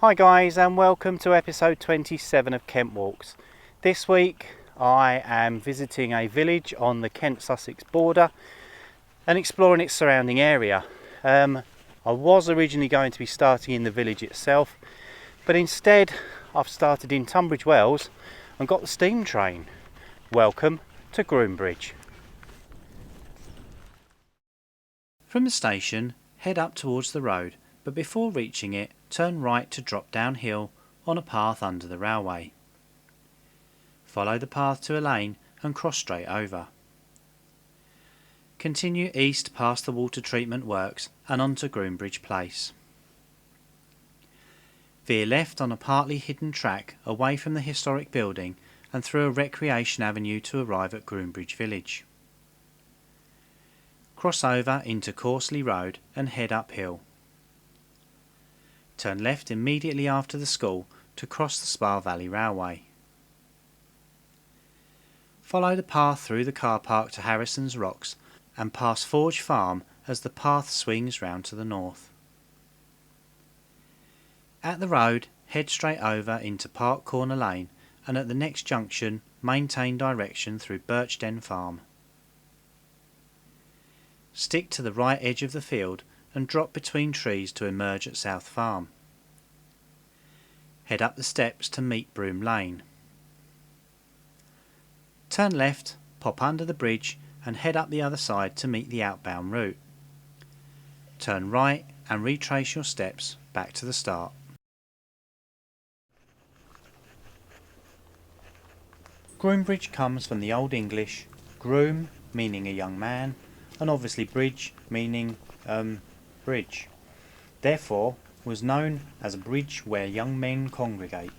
Hi guys, and welcome to episode 27 of Kent Walks. This week I am visiting a village on the Kent-Sussex border and exploring its surrounding area. I was originally going to be starting in the village itself, but instead I've started in Tunbridge Wells and got the steam train. Welcome to Groombridge. From the station, head up towards the road, but before reaching it, turn right to drop downhill on a path under the railway. Follow the path to a lane and cross straight over. Continue east past the water treatment works and onto Groombridge Place. Veer left on a partly hidden track away from the historic building and through a recreation avenue to arrive at Groombridge Village. Cross over into Corsley Road and head uphill. Turn left immediately after the school to cross the Spa Valley Railway. Follow the path through the car park to Harrison's Rocks and past Forge Farm as the path swings round to the north. At the road, head straight over into Park Corner Lane and at the next junction maintain direction through Birchden Farm. Stick to the right edge of the field and drop between trees to emerge at South Farm. Head up the steps to meet Broom Lane. Turn left, pop under the bridge and head up the other side to meet the outbound route. Turn right and retrace your steps back to the start. Groombridge comes from the Old English groom, meaning a young man, and obviously bridge, meaning bridge. Therefore, was known as a bridge where young men congregate.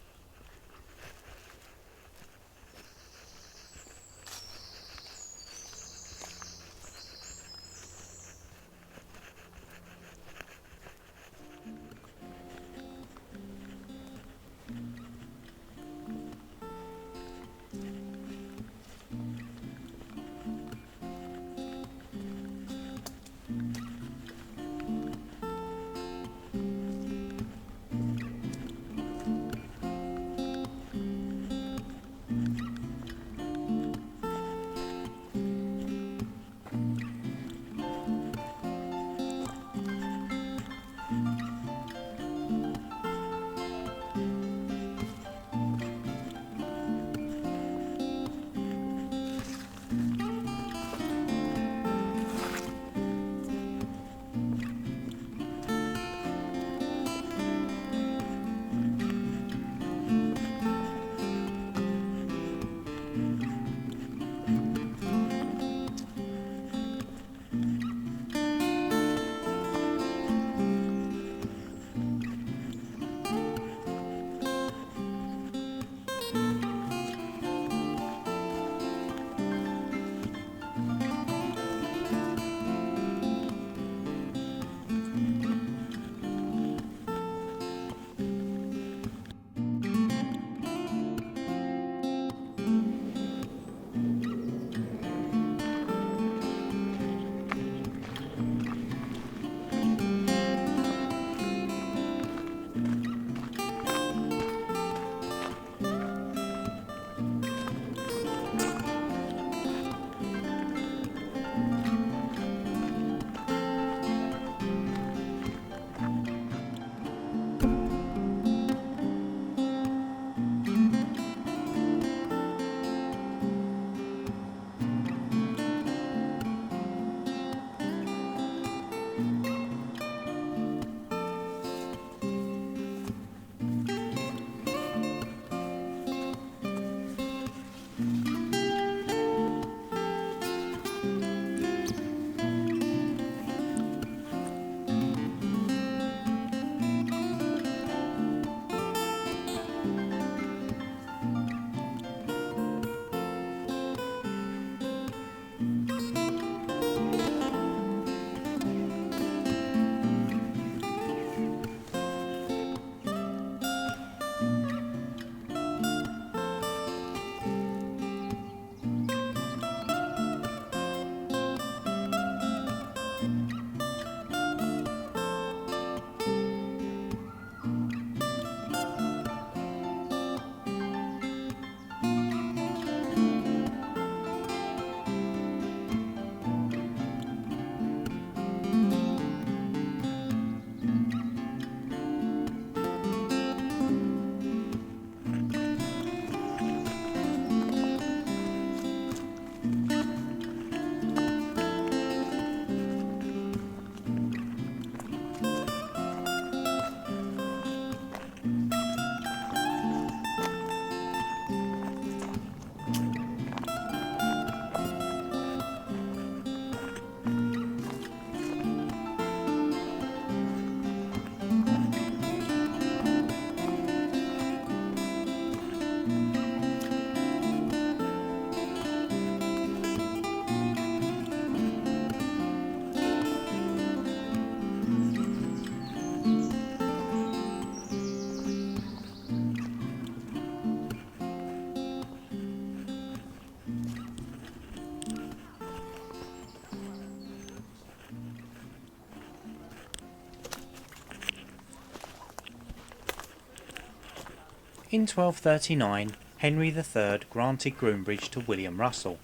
In 1239, Henry III granted Groombridge to William Russell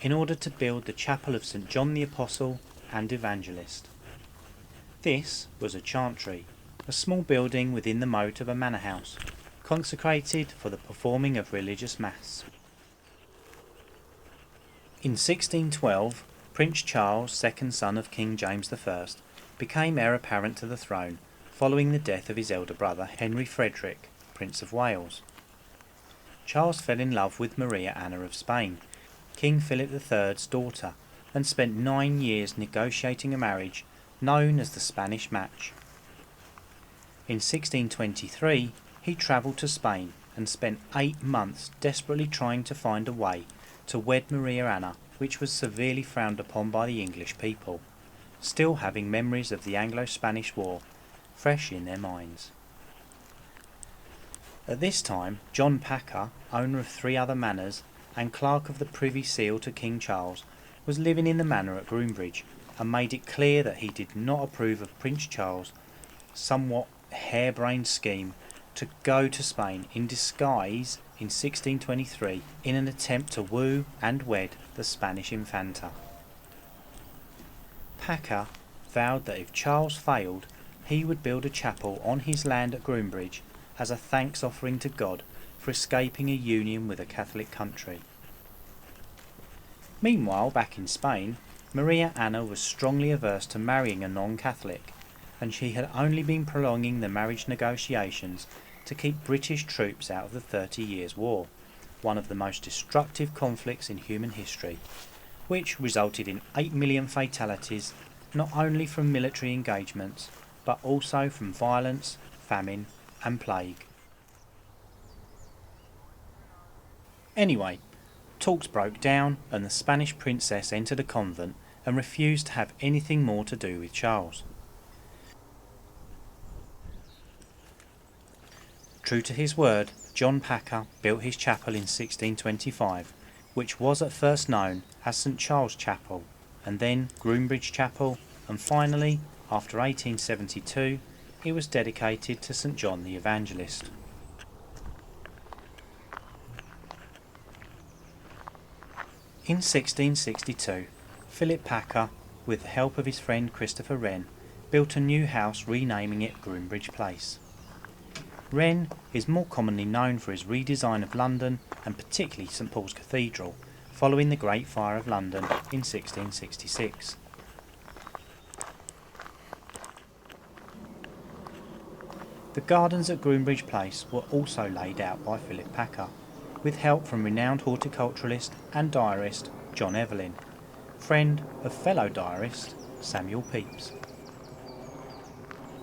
in order to build the chapel of St John the Apostle and Evangelist. This was a chantry, a small building within the moat of a manor house, consecrated for the performing of religious mass. In 1612, Prince Charles, second son of King James I, became heir apparent to the throne following the death of his elder brother Henry Frederick, Prince of Wales. Charles fell in love with Maria Anna of Spain, King Philip III's daughter, and spent 9 years negotiating a marriage known as the Spanish Match. In 1623, he travelled to Spain and spent 8 months desperately trying to find a way to wed Maria Anna, which was severely frowned upon by the English people, still having memories of the Anglo-Spanish War fresh in their minds. At this time, John Packer, owner of 3 other manors and clerk of the Privy Seal to King Charles, was living in the manor at Groombridge and made it clear that he did not approve of Prince Charles' somewhat harebrained scheme to go to Spain in disguise in 1623 in an attempt to woo and wed the Spanish Infanta. Packer vowed that if Charles failed, he would build a chapel on his land at Groombridge as a thanks offering to God for escaping a union with a Catholic country. Meanwhile, back in Spain, Maria Anna was strongly averse to marrying a non-Catholic, and she had only been prolonging the marriage negotiations to keep British troops out of the 30 Years' War, one of the most destructive conflicts in human history, which resulted in 8 million fatalities not only from military engagements, but also from violence, famine and plague. Anyway, talks broke down and the Spanish princess entered a convent and refused to have anything more to do with Charles. True to his word, John Packer built his chapel in 1625, which was at first known as St Charles Chapel, and then Groombridge Chapel, and finally, after 1872, it was dedicated to St John the Evangelist. In 1662, Philip Packer, with the help of his friend Christopher Wren, built a new house renaming it Groombridge Place. Wren is more commonly known for his redesign of London and particularly St Paul's Cathedral, following the Great Fire of London in 1666. The gardens at Groombridge Place were also laid out by Philip Packer, with help from renowned horticulturalist and diarist John Evelyn, friend of fellow diarist Samuel Pepys.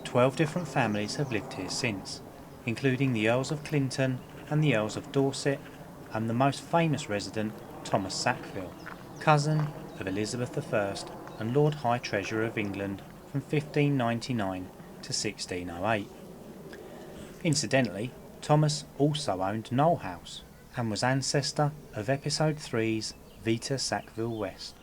12 different families have lived here since, including the Earls of Clinton and the Earls of Dorset, and the most famous resident, Thomas Sackville, cousin of Elizabeth I and Lord High Treasurer of England from 1599 to 1608. Incidentally, Thomas also owned Knole House and was ancestor of Episode 3's Vita Sackville West.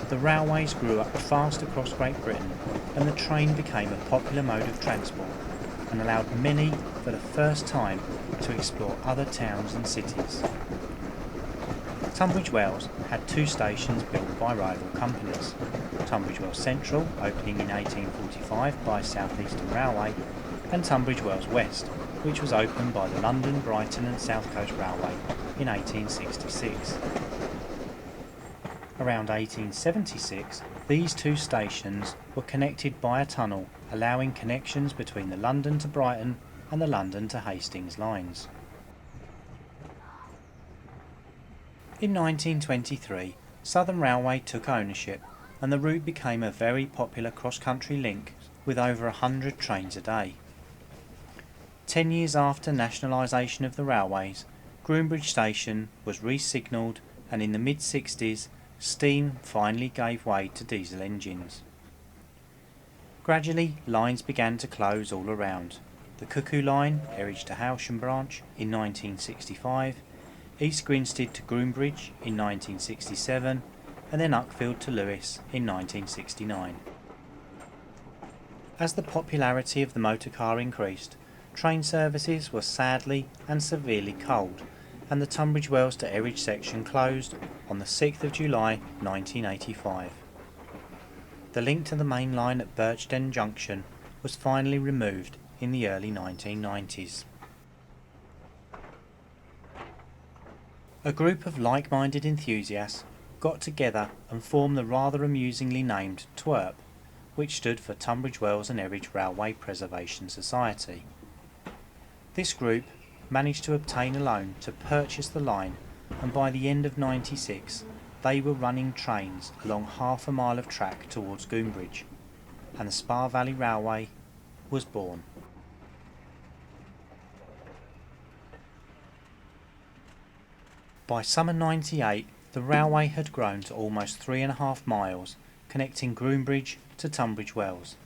the railways grew up fast across Great Britain and the train became a popular mode of transport and allowed many for the first time to explore other towns and cities. Tunbridge Wells had two stations built by rival companies, Tunbridge Wells Central, opening in 1845 by South Eastern Railway, and Tunbridge Wells West, which was opened by the London, Brighton and South Coast Railway in 1866. Around 1876, these two stations were connected by a tunnel, allowing connections between the London to Brighton and the London to Hastings lines. In 1923, Southern Railway took ownership and the route became a very popular cross-country link with over 100 trains a day. 10 years after nationalisation of the railways, Groombridge station was re-signalled and in the mid-60s steam finally gave way to diesel engines. Gradually lines began to close all around. The Cuckoo Line, Erridge to Howsham branch in 1965, East Grinstead to Groombridge in 1967 and then Uckfield to Lewes in 1969. As the popularity of the motor car increased, train services were sadly and severely culled and the Tunbridge Wells to Erridge section closed on the 6th of July 1985. The link to the main line at Birchden Junction was finally removed in the early 1990s. A group of like-minded enthusiasts got together and formed the rather amusingly named TWERP, which stood for Tunbridge Wells and Erridge Railway Preservation Society. This group managed to obtain a loan to purchase the line, and by the end of '96 they were running trains along half a mile of track towards Groombridge, and the Spa Valley Railway was born. By summer '98 the railway had grown to almost 3.5 miles, connecting Groombridge to Tunbridge Wells,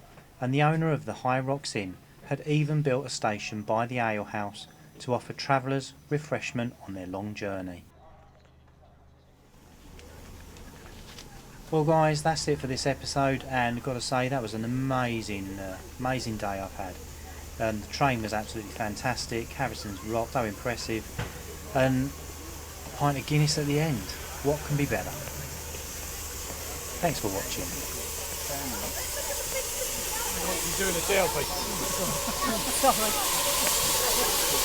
and the owner of the High Rocks Inn had even built a station by the alehouse to offer travellers refreshment on their long journey. Well guys, that's it for this episode, and I've got to say that was an amazing day I've had. The train was absolutely fantastic, Harrison's Rock, so impressive, and a pint of Guinness at the end. What can be better? Thanks for watching. What are you doing a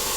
selfie?